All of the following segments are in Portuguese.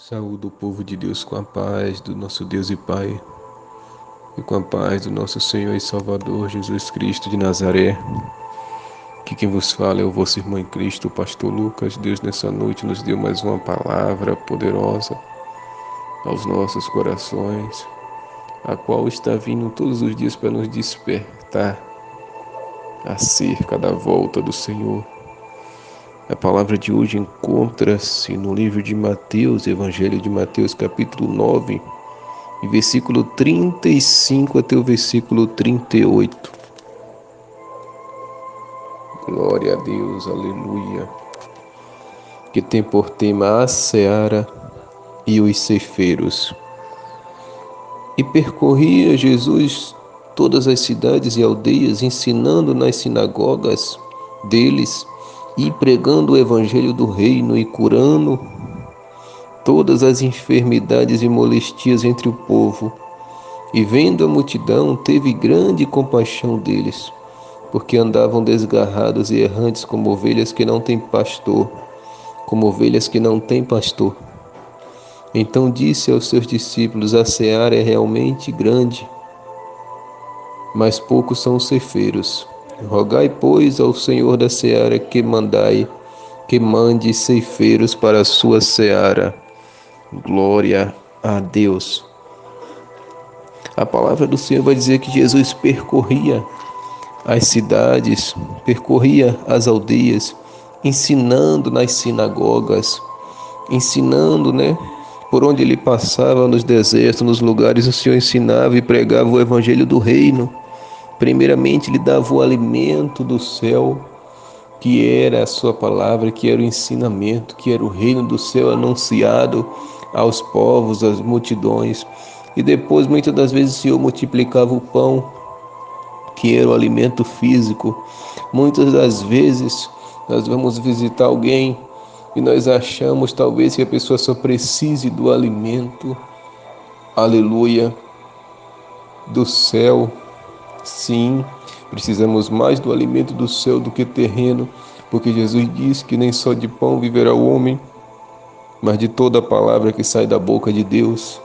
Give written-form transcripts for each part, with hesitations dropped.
Saúde o povo de Deus com a paz do nosso Deus e Pai e com a paz do nosso Senhor e Salvador Jesus Cristo de Nazaré. Que quem vos fala é o vosso irmão em Cristo, o pastor Lucas. Deus nessa noite nos deu mais uma palavra poderosa aos nossos corações, a qual está vindo todos os dias para nos despertar acerca da volta do Senhor. A palavra de hoje encontra-se no livro de Mateus, Evangelho de Mateus, capítulo 9, e versículo 35 até o versículo 38. Glória a Deus, aleluia. Que tem por tema a seara e os ceifeiros. E percorria Jesus todas as cidades e aldeias, ensinando nas sinagogas deles e pregando o evangelho do reino e curando todas as enfermidades e molestias entre o povo. E vendo a multidão, teve grande compaixão deles, porque andavam desgarrados e errantes como ovelhas que não têm pastor, Então disse aos seus discípulos: a seara é realmente grande, mas poucos são os ceifeiros. Rogai, pois, ao Senhor da seara que mande ceifeiros para a sua seara. Glória a Deus. A palavra do Senhor vai dizer que Jesus percorria as cidades, percorria as aldeias, ensinando nas sinagogas, por onde ele passava, nos desertos, nos lugares, o Senhor ensinava e pregava o evangelho do reino. Primeiramente, ele dava o alimento do céu, que era a sua palavra, que era o ensinamento, que era o reino do céu anunciado aos povos, às multidões. E depois, muitas das vezes, o Senhor multiplicava o pão, que era o alimento físico. Muitas das vezes, nós vamos visitar alguém e nós achamos talvez que a pessoa só precise do alimento, aleluia, do céu. Sim, precisamos mais do alimento do céu do que terreno, porque Jesus disse que nem só de pão viverá o homem, mas de toda a palavra que sai da boca de Deus.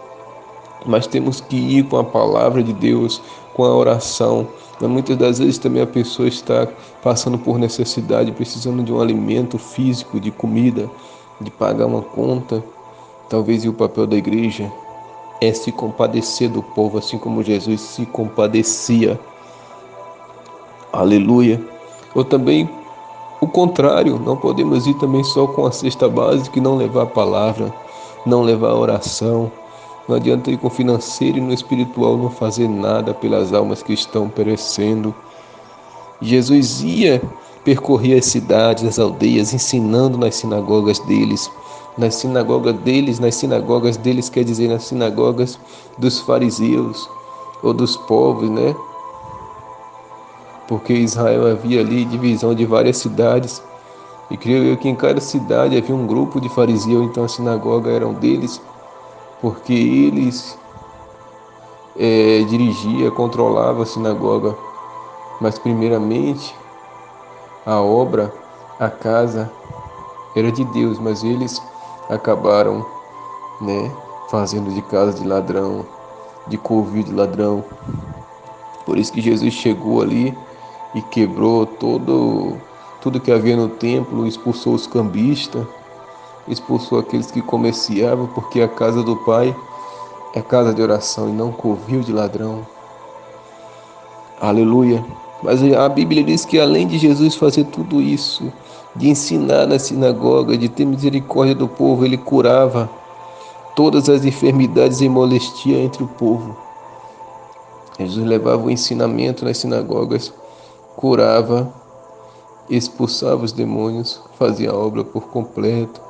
Mas temos que ir com a palavra de Deus, com a oração. Mas muitas das vezes também a pessoa está passando por necessidade, precisando de um alimento físico, de comida, de pagar uma conta. Talvez o papel da igreja é se compadecer do povo, assim como Jesus se compadecia. Aleluia. Ou também o contrário, não podemos ir também só com a cesta básica e não levar a palavra, não levar a oração. Não adianta ir com o financeiro e no espiritual não fazer nada pelas almas que estão perecendo. Jesus percorrer as cidades, as aldeias, ensinando nas sinagogas deles. Nas sinagogas deles quer dizer nas sinagogas dos fariseus ou dos povos, né? Porque Israel havia ali divisão de várias cidades. E creio eu que em cada cidade havia um grupo de fariseus, então a sinagoga era um deles, porque eles dirigia, controlava a sinagoga. Mas primeiramente a obra, a casa era de Deus, mas eles acabaram, fazendo de casa de ladrão, de covil de ladrão. Por isso que Jesus chegou ali e quebrou tudo que havia no templo, expulsou os cambistas, expulsou aqueles que comerciavam, porque a casa do Pai é casa de oração e não covil de ladrão. Aleluia. Mas a Bíblia diz que além de Jesus fazer tudo isso, de ensinar na sinagoga, de ter misericórdia do povo, ele curava todas as enfermidades e molestia entre o povo. Jesus levava o ensinamento nas sinagogas, curava, expulsava os demônios, fazia a obra por completo,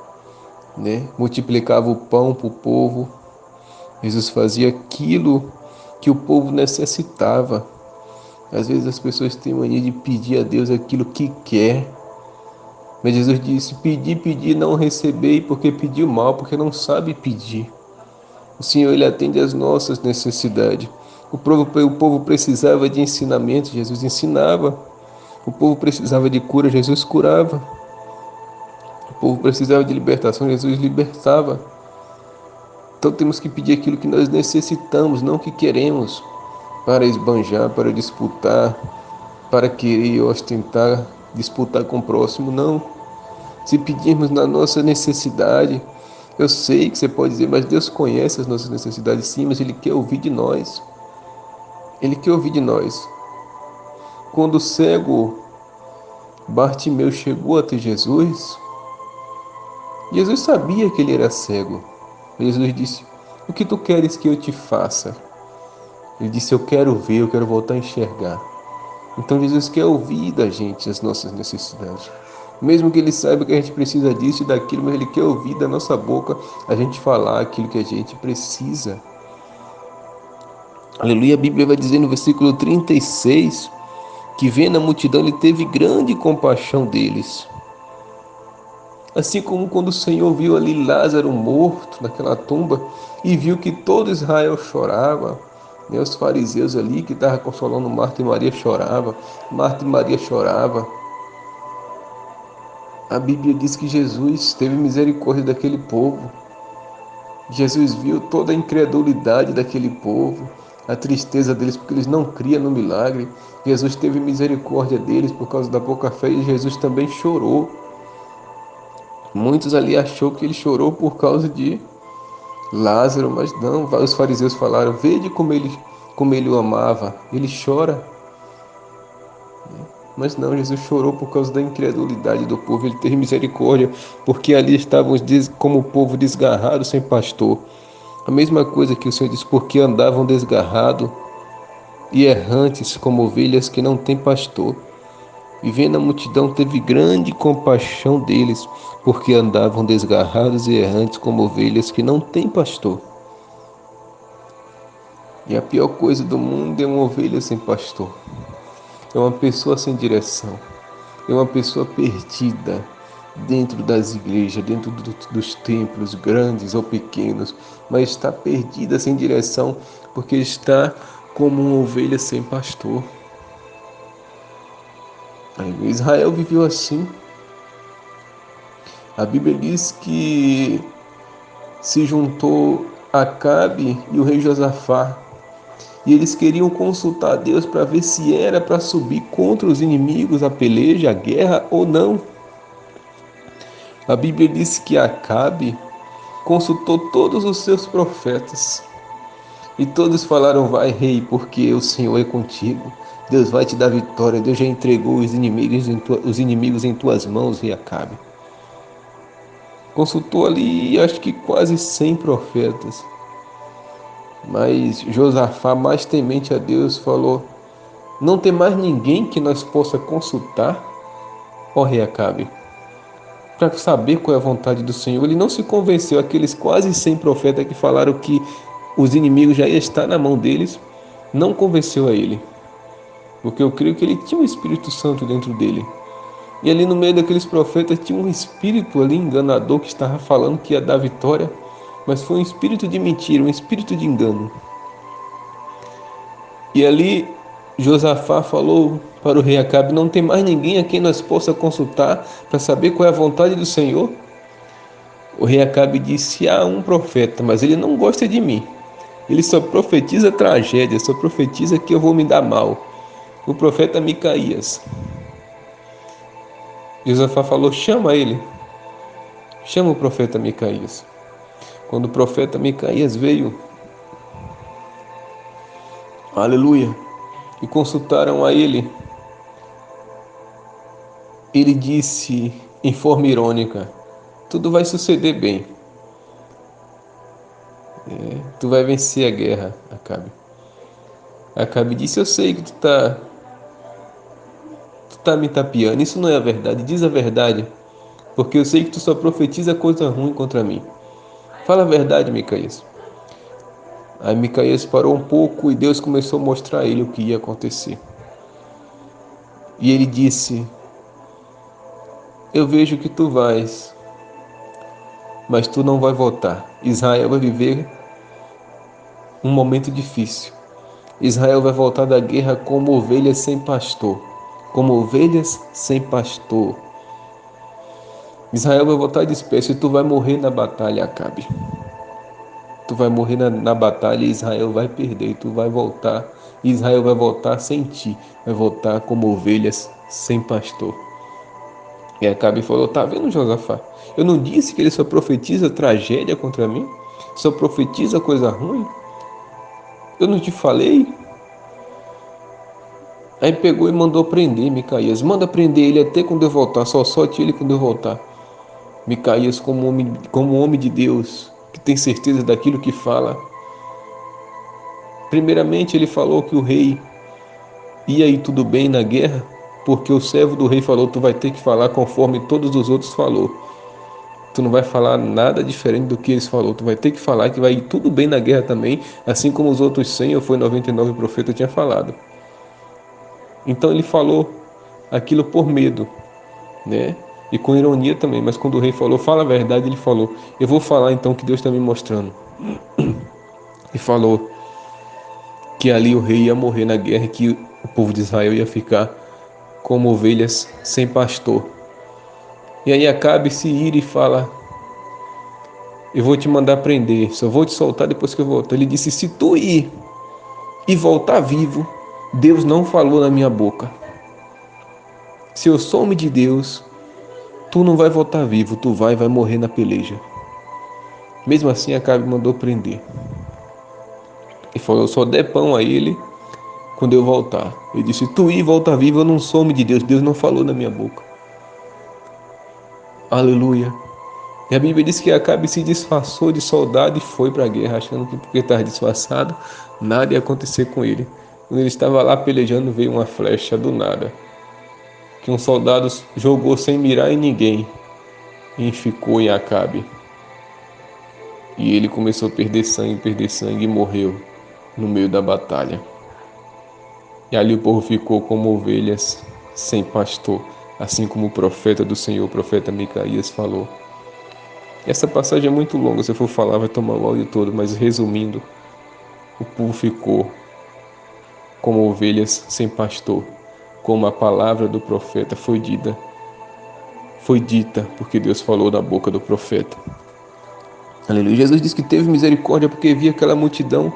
multiplicava o pão para o povo. Jesus fazia aquilo que o povo necessitava. Às vezes as pessoas têm mania de pedir a Deus aquilo que quer. Mas Jesus disse: pedir, não recebei, porque pediu mal, porque não sabe pedir. O Senhor, Ele atende às nossas necessidades. O povo precisava de ensinamento, Jesus ensinava. O povo precisava de cura, Jesus curava. O povo precisava de libertação, Jesus libertava. Então temos que pedir aquilo que nós necessitamos, não o que queremos, para esbanjar, para disputar, para querer ostentar, disputar com o próximo, não. Se pedirmos na nossa necessidade, eu sei que você pode dizer, mas Deus conhece as nossas necessidades sim, mas Ele quer ouvir de nós. Ele quer ouvir de nós. Quando o cego Bartimeu chegou até Jesus, Jesus sabia que ele era cego. Jesus disse, o que tu queres que eu te faça? Ele disse, eu quero ver, eu quero voltar a enxergar. Então Jesus quer ouvir da gente as nossas necessidades. Mesmo que Ele saiba que a gente precisa disso e daquilo, mas Ele quer ouvir da nossa boca a gente falar aquilo que a gente precisa. Aleluia, a Bíblia vai dizer no versículo 36, que vendo a multidão, Ele teve grande compaixão deles. Assim como quando o Senhor viu ali Lázaro morto naquela tumba e viu que todo Israel chorava, né? Os fariseus ali que estavam consolando Marta e Maria chorava, Marta e Maria chorava. A Bíblia diz que Jesus teve misericórdia daquele povo. Jesus viu toda a incredulidade daquele povo, a tristeza deles porque eles não criam no milagre. Jesus teve misericórdia deles por causa da pouca fé e Jesus também chorou. Muitos ali achou que ele chorou por causa de Lázaro, mas não. Os fariseus falaram: vede como ele o amava. Ele chora. Mas não, Jesus chorou por causa da incredulidade do povo. Ele teve misericórdia, porque ali estavam como o povo desgarrado sem pastor. A mesma coisa que o Senhor diz, porque andavam desgarrado e errantes como ovelhas que não têm pastor. E vendo a multidão, teve grande compaixão deles, porque andavam desgarrados e errantes como ovelhas que não têm pastor. E a pior coisa do mundo é uma ovelha sem pastor. É uma pessoa sem direção. É uma pessoa perdida dentro das igrejas, dentro dos templos, grandes ou pequenos, mas está perdida sem direção, porque está como uma ovelha sem pastor. Israel viveu assim. A Bíblia diz que se juntou Acabe e o rei Josafá, e eles queriam consultar a Deus para ver se era para subir contra os inimigos a peleja, a guerra ou não. A Bíblia diz que Acabe consultou todos os seus profetas e todos falaram: vai, rei, porque o Senhor é contigo. Deus vai te dar vitória. Deus já entregou os inimigos em tuas mãos, rei Acabe. Consultou ali, acho que quase 100 profetas. Mas Josafá, mais temente a Deus, falou: não tem mais ninguém que nós possa consultar, ó rei Acabe, para saber qual é a vontade do Senhor. Ele não se convenceu, aqueles quase 100 profetas que falaram que os inimigos já iam estar na mão deles, não convenceu a ele, porque eu creio que ele tinha um Espírito Santo dentro dele. E ali no meio daqueles profetas tinha um espírito ali enganador que estava falando que ia dar vitória, mas foi um espírito de mentira, um espírito de engano. E ali Josafá falou para o rei Acabe: não tem mais ninguém a quem nós possa consultar para saber qual é a vontade do Senhor? O rei Acabe disse: há um profeta, mas ele não gosta de mim. Ele só profetiza tragédia, só profetiza que eu vou me dar mal. O profeta Micaías. Josafá falou: chama ele. Chama o profeta Micaías. Quando o profeta Micaías veio, aleluia, e consultaram a ele, ele disse em forma irônica: tudo vai suceder bem. Tu vai vencer a guerra, Acabe. Acabe disse: eu sei que tu tá me tapeando. Isso não é a verdade. Diz a verdade, porque eu sei que tu só profetiza coisa ruim contra mim. Fala a verdade, Micaías. Aí Micaías parou um pouco e Deus começou a mostrar a ele o que ia acontecer. E ele disse: eu vejo que tu vais, mas tu não vai voltar. Israel vai viver um momento difícil. Israel vai voltar da guerra como ovelhas sem pastor. Como ovelhas sem pastor. Israel vai voltar disperso e tu vai morrer na batalha, Acabe. Tu vai morrer na batalha e Israel vai perder. E tu vai voltar. E Israel vai voltar sem ti. Vai voltar como ovelhas sem pastor. E Acabe falou: tá vendo, Josafá? Eu não disse que ele só profetiza tragédia contra mim? Só profetiza coisa ruim? Eu não te falei? Aí pegou e mandou prender Micaías. Manda prender ele até quando eu voltar. Só solte ele quando eu voltar. Micaías, como homem de Deus, que tem certeza daquilo que fala. Primeiramente, ele falou que o rei ia ir tudo bem na guerra, porque o servo do rei falou: tu vai ter que falar conforme todos os outros falou. Tu não vai falar nada diferente do que eles falou. Tu vai ter que falar que vai ir tudo bem na guerra também, assim como os outros 100 ou foi 99 profetas tinham falado. Então ele falou aquilo por medo, né? E com ironia também, mas quando o rei falou, fala a verdade, ele falou: eu vou falar então o que Deus está me mostrando. E falou que ali o rei ia morrer na guerra e que o povo de Israel ia ficar como ovelhas sem pastor. E aí Acabe se ira e fala: eu vou te mandar prender, só vou te soltar depois que eu voltar. Ele disse: se tu ir e voltar vivo, Deus não falou na minha boca. Se eu sou homem de Deus, tu não vai voltar vivo, tu vai morrer na peleja. Mesmo assim, Acabe mandou prender. E falou: só dê pão a ele quando eu voltar. Ele disse: tu ir e voltar vivo, eu não sou homem de Deus, Deus não falou na minha boca. Aleluia. E a Bíblia diz que Acabe se disfarçou de soldado e foi para a guerra, achando que porque estava disfarçado, nada ia acontecer com ele. Quando ele estava lá pelejando, veio uma flecha do nada, que um soldado jogou sem mirar em ninguém e ficou em Acabe. E ele começou a perder sangue e morreu no meio da batalha. E ali o povo ficou como ovelhas sem pastor, assim como o profeta do Senhor, o profeta Micaías, falou. Essa passagem é muito longa, se eu for falar vai tomar o áudio todo, mas resumindo, o povo ficou como ovelhas sem pastor, como a palavra do profeta foi dita, porque Deus falou da boca do profeta. Aleluia. Jesus disse que teve misericórdia porque via aquela multidão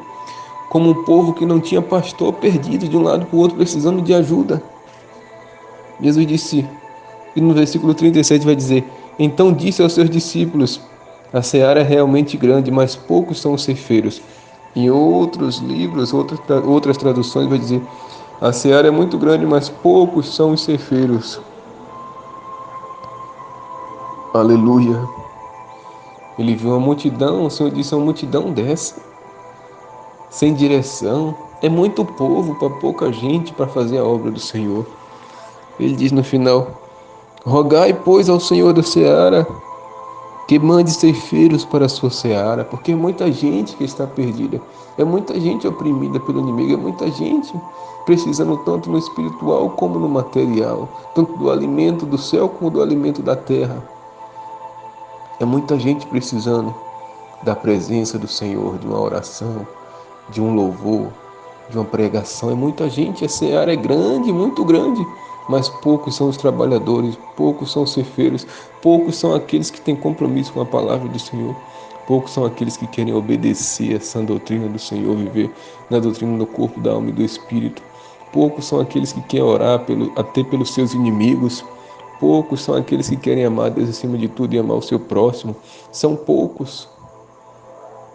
como um povo que não tinha pastor, perdido de um lado para o outro, precisando de ajuda. Jesus disse, e no versículo 37 vai dizer: então disse aos seus discípulos: a seara é realmente grande, mas poucos são os ceifeiros. Em outros livros, outras traduções vai dizer: a seara é muito grande, mas poucos são os ceifeiros. Aleluia. Ele viu uma multidão, o Senhor disse: uma multidão dessa, sem direção, é muito povo para pouca gente para fazer a obra do Senhor. Ele diz no final: rogai, pois, ao Senhor da seara que mande ceifeiros para a sua seara, porque é muita gente que está perdida, é muita gente oprimida pelo inimigo, é muita gente precisando tanto no espiritual como no material, tanto do alimento do céu como do alimento da terra. É muita gente precisando da presença do Senhor, de uma oração, de um louvor, de uma pregação. É muita gente, a seara é grande, muito grande, mas poucos são os trabalhadores, poucos são os ceifeiros, poucos são aqueles que têm compromisso com a palavra do Senhor, poucos são aqueles que querem obedecer essa doutrina do Senhor, viver na doutrina do corpo, da alma e do espírito. Poucos são aqueles que querem orar até pelos seus inimigos. Poucos são aqueles que querem amar Deus acima de tudo e amar o seu próximo. São poucos.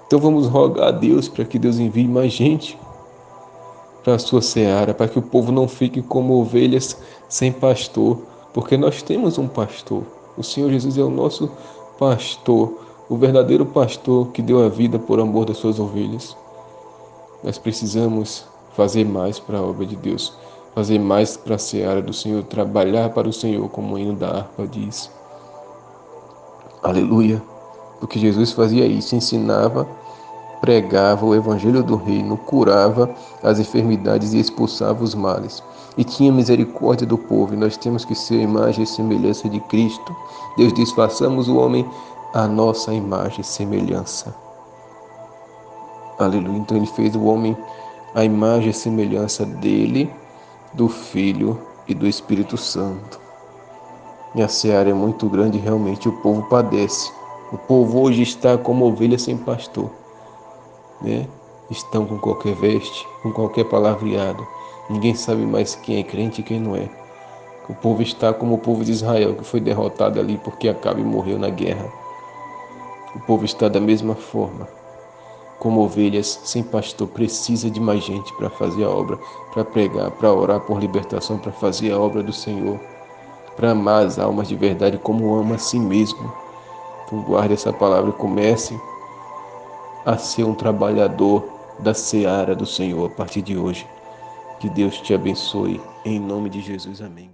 Então vamos rogar a Deus para que Deus envie mais gente para a sua seara, para que o povo não fique como ovelhas sem pastor, porque nós temos um pastor. O Senhor Jesus é o nosso pastor, o verdadeiro pastor que deu a vida por amor das suas ovelhas. Nós precisamos fazer mais para a obra de Deus, fazer mais para a seara do Senhor, trabalhar para o Senhor, como o hino da harpa diz. Aleluia! Porque Jesus fazia isso, ensinava, pregava o evangelho do reino, curava as enfermidades e expulsava os males. E tinha misericórdia do povo, e nós temos que ser a imagem e semelhança de Cristo. Deus diz: façamos o homem a nossa imagem e semelhança. Aleluia. Então ele fez o homem a imagem e semelhança dele, do Filho e do Espírito Santo. E a seara é muito grande, realmente o povo padece. O povo hoje está como ovelha sem pastor. né? Estão com qualquer veste, com qualquer palavreado. Ninguém sabe mais quem é crente e quem não é. O povo está como o povo de Israel, que foi derrotado ali porque Acabe morreu na guerra. O povo está da mesma forma. Como ovelhas sem pastor, precisa de mais gente para fazer a obra, para pregar, para orar por libertação, para fazer a obra do Senhor, para amar as almas de verdade como ama a si mesmo. Então guarde essa palavra e comece a ser um trabalhador da seara do Senhor a partir de hoje. Que Deus te abençoe. Em nome de Jesus, amém.